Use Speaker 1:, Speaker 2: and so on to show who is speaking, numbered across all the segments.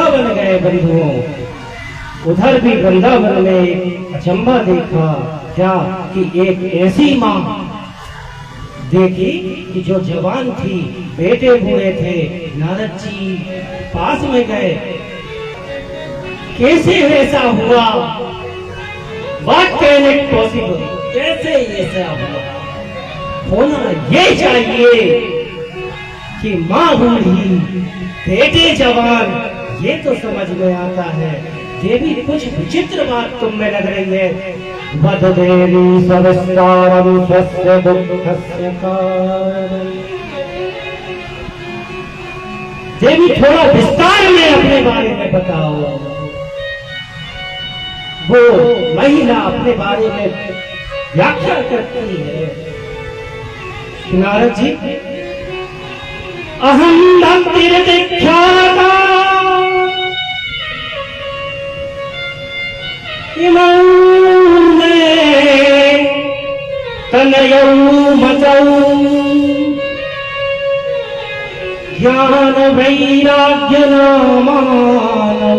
Speaker 1: वृंदावन गए बंधुओं, उधर भी वृंदावन में एक अचंबा देखा। क्या कि एक ऐसी मां देखी कि जो जवान थी, बेटे हुए थे। नारद जी पास में गए, कैसे ऐसा हुआ? What can it possible? कैसे ऐसा हुआ? होना ये चाहिए कि माँ बूढ़ी बेटे जवान, ये तो समझ में आता है। देवी कुछ विचित्र बात तुम में लग रही है। वद देवी सविस्तारं स्वस्य दुःखस्य कारणम्। देवी थोड़ा विस्तार में अपने बारे में बताओ। वो महिला अपने बारे में व्याख्या करती है। नारद जी, अहम भक्तिर्विख्याता इमं मे तनयौ मतौ ज्ञान वैराग्य नामानौ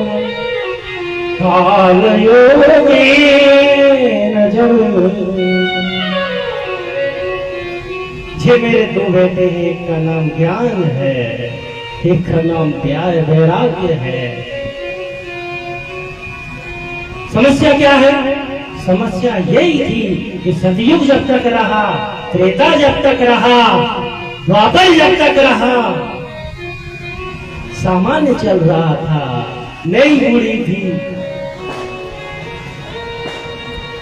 Speaker 1: काल योगेन जे मेरे दो बेटे हैं, एक का नाम ज्ञान है, एक का नाम प्यार वैराग्य है। समस्या क्या है? समस्या यही थी कि सतयुग जब तक रहा, त्रेता जब तक रहा, द्वापर जब तक रहा, सामान्य चल रहा था, नई बूढ़ी थी।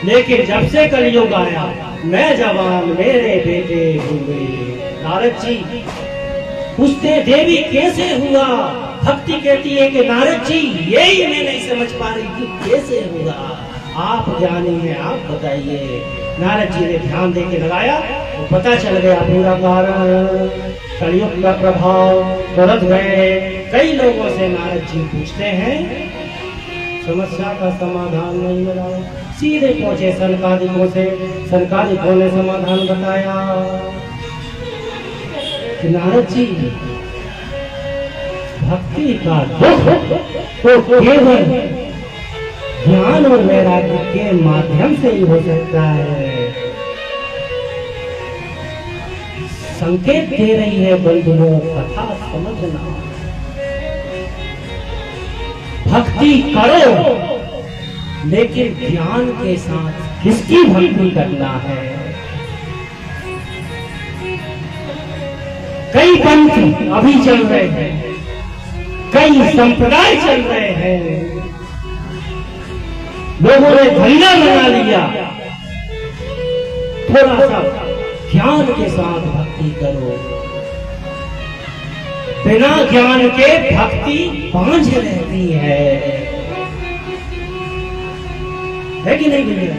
Speaker 1: लेकिन जब से कलयुग आया, मैं जवान, मेरे बेटे हुए। नारद जी पूछते, देवी कैसे हुआ? भक्ति कहती है कि नारद जी यही मैं नहीं समझ पा रही थी, कैसे हुआ? आप ज्ञानी हैं, आप बताइए। नारद जी ने ध्यान दे के लगाया, वो पता चल गया पूरा कारण। कलयुग का प्रभाव तुरंत गए। कई लोगों से नारद जी पूछते हैं, समस्या का समाधान नहीं मिला। सीधे पहुंचे सनकादिकों से, सनकादिकों ने समाधान बताया कि नारद जी, भक्ति का दुख तो केवल ज्ञान और वैराग्य के माध्यम से ही हो सकता है। संकेत दे रही है बंधुओं, कथा समझना। भक्ति करो, लेकिन ज्ञान के साथ किसकी भक्ति करना है? कई पंथ अभी चल रहे हैं, कई संप्रदाय चल रहे हैं, लोगों ने धंधा बना लिया। थोड़ा सा ज्ञान के साथ भक्ति करो। बिना ज्ञान के भक्ति बांझ रहती है कि नहीं मिलेगा?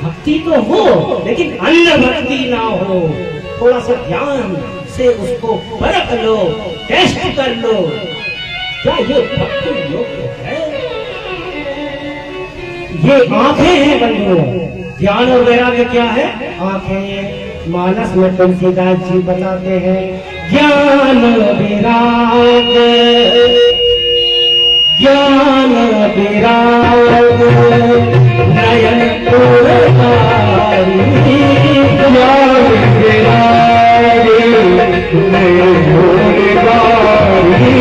Speaker 1: भक्ति तो हो, लेकिन अन्य भक्ति ना हो। थोड़ा सा ज्ञान से उसको परख लो, टेस्ट कर लो, क्या ये भक्ति योग्य है? ये आंखें हैं बंधुओं। ज्ञान और वैराग्य क्या है? आंखें। मानस में तुलसीदास जी बताते हैं, ज्ञान वैराग्य, ज्ञान वैराग्य नयन तोरकारी, ज्ञान वैराग्य नयन तोरकारी,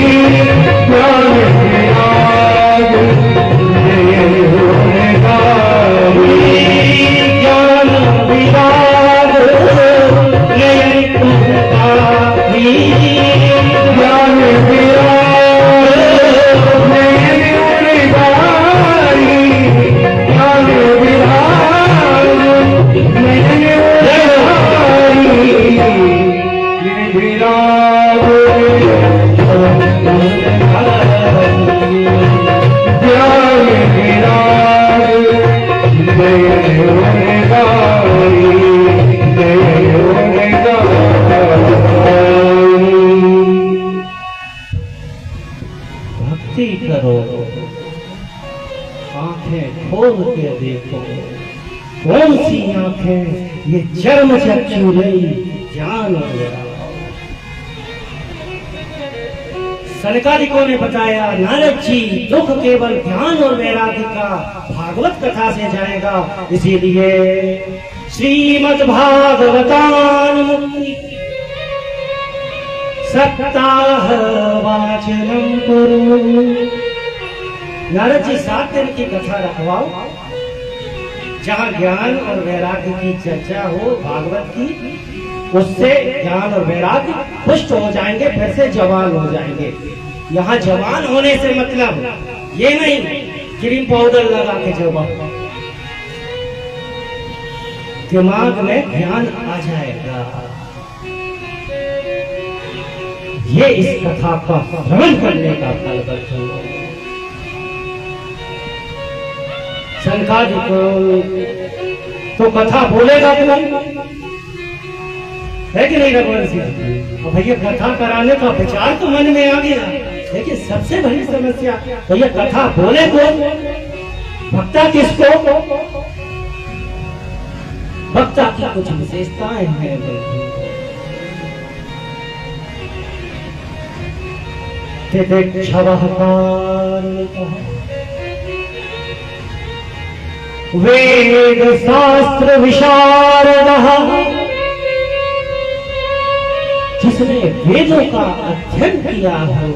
Speaker 1: ज्ञान वैराग्य नयन तोरकारी, ज्ञान वैराग्य नयन तोरकारी, ज्ञान वैराग्य करो, आंखें खोल के देखो। कौन सी आंखें? ये चर्म चक्षु नहीं, ज्ञान हो गया। सनकादिकों ने बताया, नारद जी दुख केवल ज्ञान और वैराग्य का भागवत कथा से जाएगा, इसीलिए श्रीमद् भागवतान मुक्ति सप्ताह वाचनम कुरु। नारद जी 7 दिन की कथा रखवाओ, जहाँ ज्ञान और वैराग्य की चर्चा हो भागवत की, उससे ज्ञान और वैराग्य पुष्ट हो जाएंगे, फिर से जवान हो जाएंगे। यहाँ जवान होने से मतलब ये नहीं क्रीम पाउडर लगा के जवान, दिमाग में ज्ञान आ जाएगा। ये इस कथा का श्रवण करने का फल बच्चों। सनकादिक तो कथा बोलेगा कौन, है कि नहीं रघुवंश जी? भैया कथा कराने का विचार तो मन में आ गया, लेकिन सबसे बड़ी समस्या भैया कथा बोले कौन, भक्ता किसको? भक्ता की कुछ विशेषताएं हैं। वेद शास्त्र विशारदः, जिसने वेदों का अध्ययन किया हो,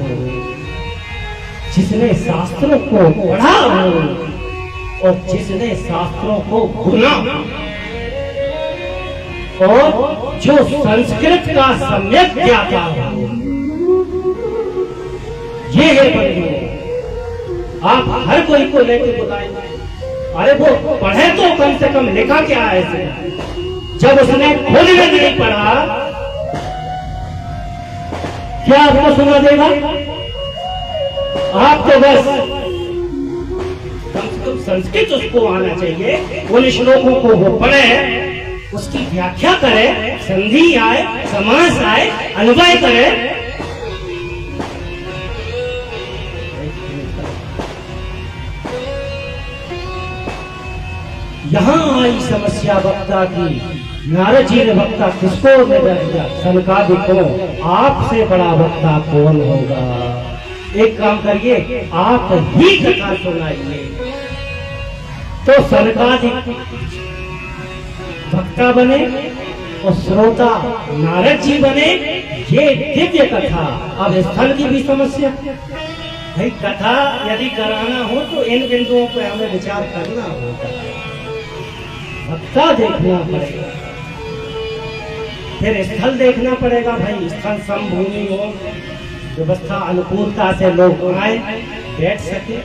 Speaker 1: जिसने शास्त्रों को पढ़ा हो और जिसने शास्त्रों को भुना, और जो संस्कृत का सम्यक ज्ञाता हो, ये है बंधु। आप हर कोई को लेके बुलाएंगे, अरे वो पढ़े तो कम से कम लिखा क्या है इसे? जब उसने खुद में नहीं पढ़ा, क्या आपको सुना देगा? आप तो बस कम से कम संस्कृत उसको आना चाहिए, उन श्लोकों को वो पढ़े, उसकी व्याख्या करे, संधि आए, समास आए, अन्वय करे। यहाँ आई समस्या वक्ता की। नारद जी ने वक्ता किसको निवेद दिया? सनकादिक को। आपसे बड़ा वक्ता कौन होगा? एक काम करिए, आप ही कथा सुनाइए। तो सनकादिक वक्ता बने और श्रोता नारद जी बने। ये दिव्य कथा। अब स्थल की भी समस्या भाई, कथा यदि कराना हो तो इन बिंदुओं पर हमें विचार करना होगा। वक्ता देखना पड़ेगा, फिर स्थल देखना पड़ेगा। भाई स्थल समभूमि हो, व्यवस्था अनुकूलता से लोग आए बैठ सके।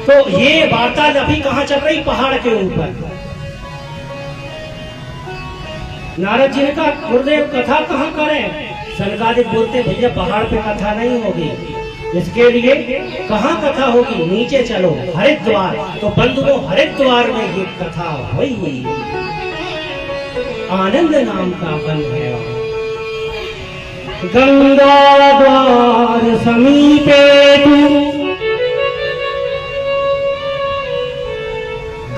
Speaker 1: तो ये वार्ता अभी कहाँ चल रही? पहाड़ के ऊपर। नारद जी ने कहा, गुरुदेव कथा कहाँ करें? सनकादिक बोलते, भैया पहाड़ पे कथा नहीं होगी, इसके लिए कहाँ कथा होगी? नीचे चलो, हरिद्वार। तो बंधुओं, हरिद्वार में ये कथा हुई। आनंद नाम का वन है, गंगा द्वार समीपे तू,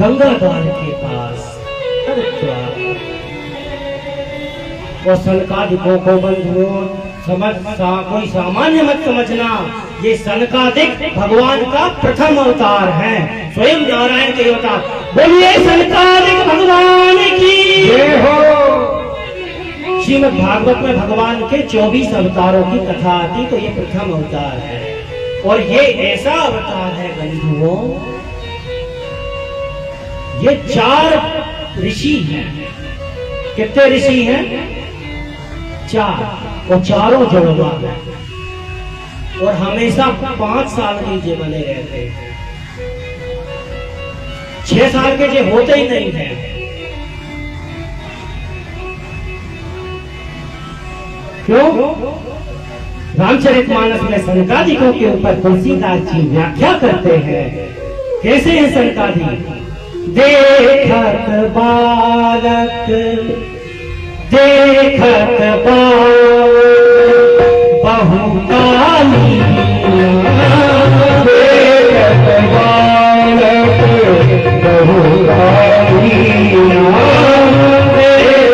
Speaker 1: गंगा द्वार के पास हरिद्वार। और सनकादिकों को बंधुओं कोई सामान्य मत समझना, ये सनकादिक भगवान का प्रथम अवतार है, स्वयं नारायण के अवतार। बोलिए सनकादिक भगवान की जय हो। श्रीमद् भागवत में भगवान के 24 अवतारों की कथा आती, तो ये प्रथम अवतार है। और ये ऐसा अवतार है बंधुओं, ये 4 ऋषि हैं। कितने ऋषि हैं? 4। और चारों जुड़वा है, और हमेशा 5 साल के जे बने रहते हैं। 6 साल के जे होते ही नहीं है। क्यों? रामचरितमानस में सनकादिकों के ऊपर तुलसीदास जी व्याख्या करते हैं। कैसे है सनकादिक? देखत बालक देखत बहुकाली, देखत बालक बहुकाली,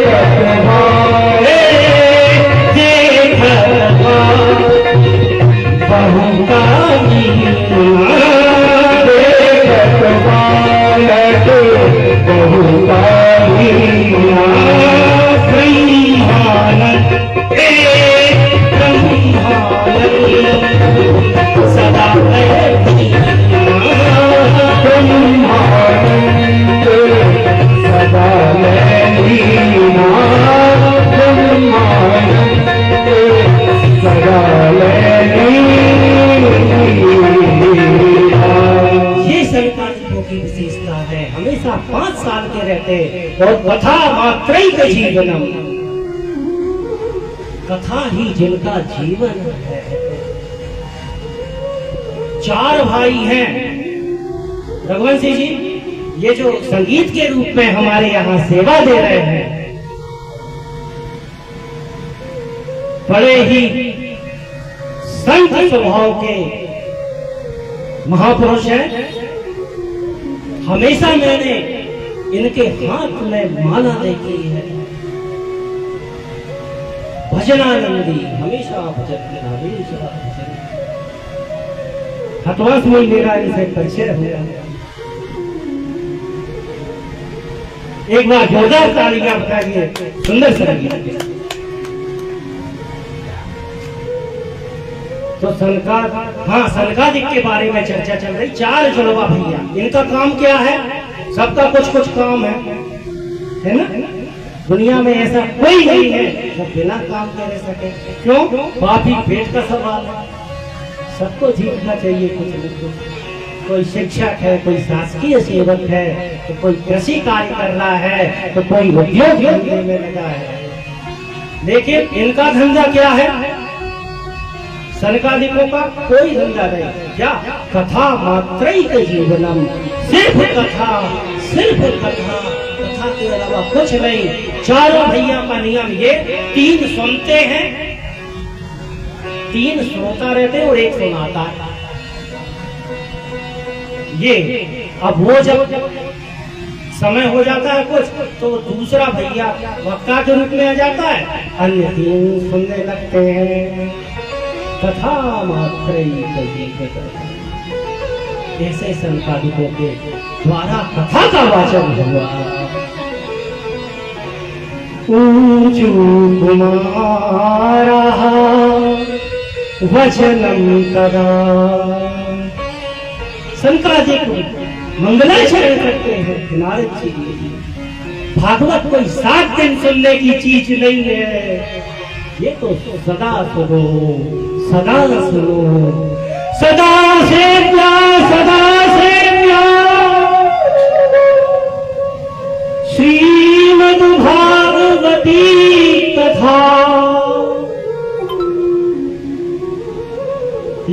Speaker 1: देखत बालक सदा की विशेषता है, हमेशा 5 साल के रहते और कथा मात्रैक जीवनम, कथा ही जिनका जीवन है। 4 भाई हैं रघुवंशी जी, ये जो संगीत के रूप में हमारे यहाँ सेवा दे रहे हैं, बड़े ही संत स्वभाव के महापुरुष हैं। हमेशा मैंने इनके हाथ में माला देखी है, भजनानंदी, हमेशा भजन के हमेशा भजन। हतवास में मेरा इनसे परिचय हुआ। एक बार जोरदार तालियां बताइए सुंदर संगीत। तो सनकाद, हाँ सनकादिक के बारे में चर्चा चल रही। 4 जुड़वा भैया, इनका काम क्या है? सबका कुछ कुछ काम है ना? दुनिया में ऐसा कोई नहीं है जो बिना काम के रह सके। क्यों? पापी पेट का सवाल है, सबको जीतना चाहिए कुछ न कुछ। कोई शिक्षक है, कोई शासकीय सेवक है, तो कोई कृषि कार्य कर रहा है, तो कोई उद्योग धंधे में लगा है। लेकिन इनका धंधा क्या है? सनकादिकों का कोई धंधा नहीं। क्या? कथा मात्रैक जीवनम, सिर्फ कथा, सिर्फ कथा, कथा के अलावा कुछ नहीं। 4 भैया का नियम ये, 3 सुनते हैं, 3 श्रोता रहते हैं और 1 सुनाता है। ये अब वो जब समय हो जाता है कुछ, तो दूसरा भैया वक्ता के रूप में आ जाता है, अन्य 3 सुनने लगते हैं। कथा मात्रैक जीवनम, ऐसे संपादकों के द्वारा कथा का वाचन हुआ। ऊंचू कुमारा वचनम कदा, संकादिक मंगलाचरण करते हैं नारद जी। भागवत कोई 7 दिन सुनने की चीज नहीं है, ये तो सदा सुनो, सदा सुनो, सदा सेव्या, सदा सेव्या श्रीमद् भागवती कथा,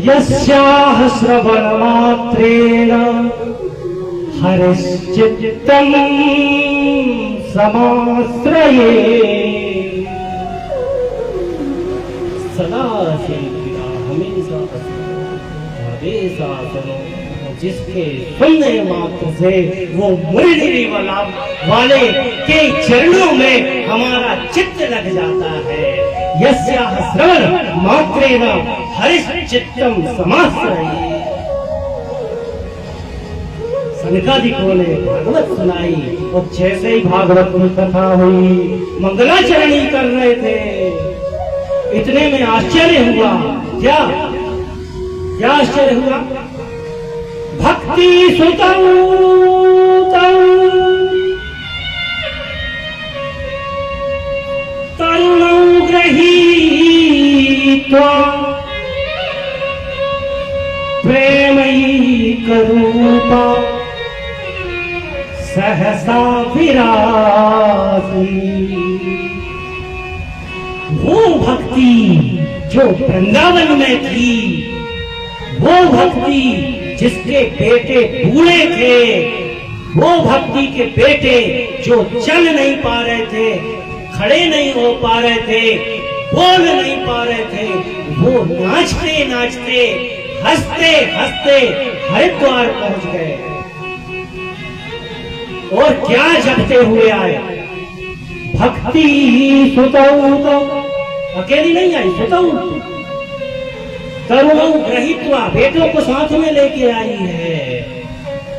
Speaker 1: यस्याः श्रवणमात्रेण हरिश्चित्तं समाश्रये। सदा सेव्या, हमेशा हमेशा सुनो, जिसके सुनने मात्र से वो मुरली वाले के चरणों में हमारा चित्त लग जाता है। यस्याः श्रवण मात्रेण हरिश्चित्तं समाश्रये। सनकादिकों ने भागवत सुनाई और जैसे ही भागवत की कथा हुई, मंगलाचरणी कर रहे थे, इतने में आश्चर्य हुआ। क्या क्या आश्चर्य हुआ? भक्ति सुतौ तरुणौ गृहीत्वा प्रेमैकरूपा सहसा विरासी। वो भक्ति जो वृंदावन में थी, वो भक्ति जिसके बेटे बूढ़े थे, वो भक्ति के बेटे जो चल नहीं पा रहे थे, खड़े नहीं हो पा रहे थे, बोल नहीं पा रहे थे, वो नाचते नाचते, हंसते हंसते हरिद्वार पहुंच गए। और क्या जपते हुए आए? भक्ति सुतौ, अकेली नहीं आई, सुतौ तरुणौ गृहीत्वा, बेटों को साथ में लेके आई है।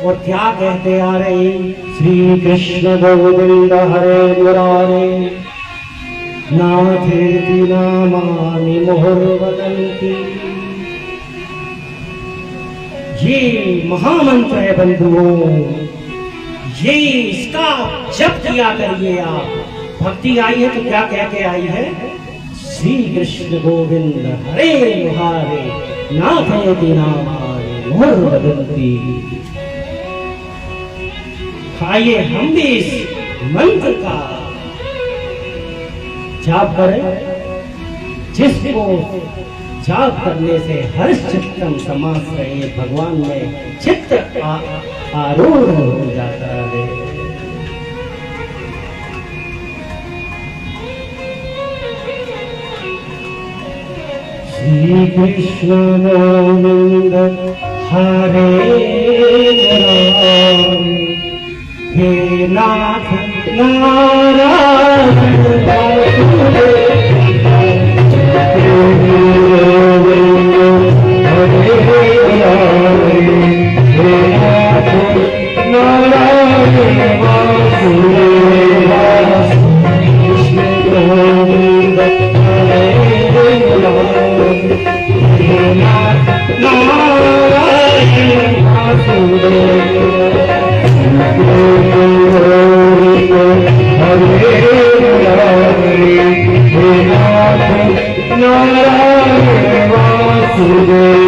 Speaker 1: और क्या कहते आ रहे?
Speaker 2: श्री कृष्ण गोविंद हरे मुरारे नाथेति नामानि मुहुर्वदन्ति।
Speaker 1: ये महामंत्र है बंधुओं, ये इसका जप किया करिए आप। भक्ति आई है तो क्या कह के आई है? श्री कृष्ण गोविंद हरे मुरारे नाथेति नामानि मुहुर्वदन्ति। आइए हम भी इस मंत्र का जाप करें, जिसको जाप करने से हर्ष चित्तम समास रहे, भगवान में चित्त आरूढ़ हो जाता है।
Speaker 2: श्री कृष्ण गोविंद हरे मुरारे हे नाथ नारायण वासुदेव हरे मुरारे हे नाथ नारायण वासुदेव कृष्ण गोविंद हरे मुरारे हे नाथ नारायण वासुदेव हरे मुरारे हे नाथ नारायण वासुदेव।